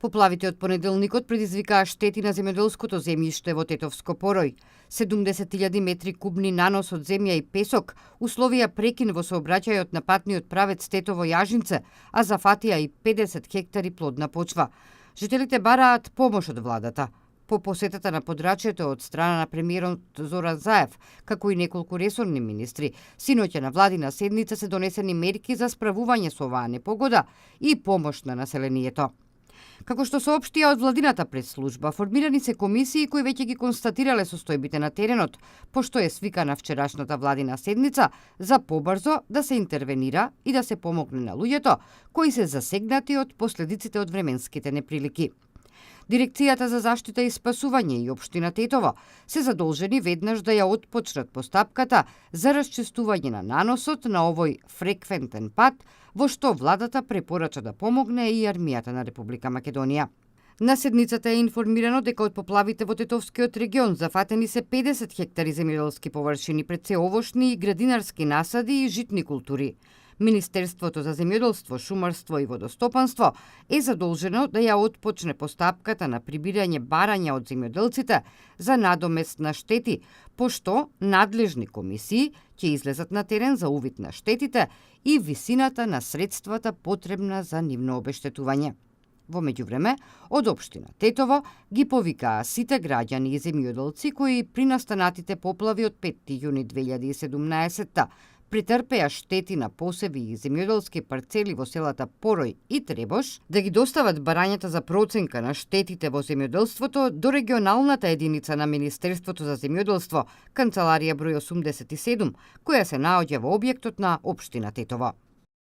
Поплавите од понеделникот предизвикаа штети на земјоделското земјиште во Тетовско Порој. 70.000 метри кубни нанос од земја и песок условија прекин во сообраќајот на патниот правец Тетово-Јажинце, а зафатија и 50 хектари плодна почва. Жителите бараат помош од владата. По посетата на подрачјето од страна на премиерот Зоран Заев, како и неколку ресорни министри, синоќа на владина седница се донесени мерки за справување со оваа непогода и помош на населението. Како што соопштија од владината пресслужба, формирани се комисии кои веќе ги констатирале состојбите на теренот, пошто е свикана вчерашната владина седница за побрзо да се интервенира и да се помогне на луѓето кои се засегнати од последиците од временските неприлики. Дирекцијата за заштита и спасување и општина Тетово се задолжени веднаш да ја отпочнат постапката за расчистување на наносот на овој фреквентен пат, во што владата препорача да помогне и армијата на Република Македонија. На седницата е информирано дека од поплавите во Тетовскиот регион зафатени се 50 хектари земјоделски површини, пред се овошни и градинарски насади и житни култури. Министерството за земјоделство, шумарство и водостопанство е задолжено да ја отпочне постапката на прибирање барања од земјоделците за надомест на штети, пошто надлежни комисии ќе излезат на терен за увид на штетите и висината на средствата потребна за нивно обештетување. Во меѓувреме, од општина Тетово ги повикаа сите граѓани и земјоделци кои при настанатите поплави од 5 јуни 2017 претрпеа штети на посеви и земјоделски парцели во селата Порој и Требош, да ги достават барањата за проценка на штетите во земјоделството до регионалната единица на Министерството за земјоделство, канцеларија број 87, која се наоѓа во објектот на општина Тетово.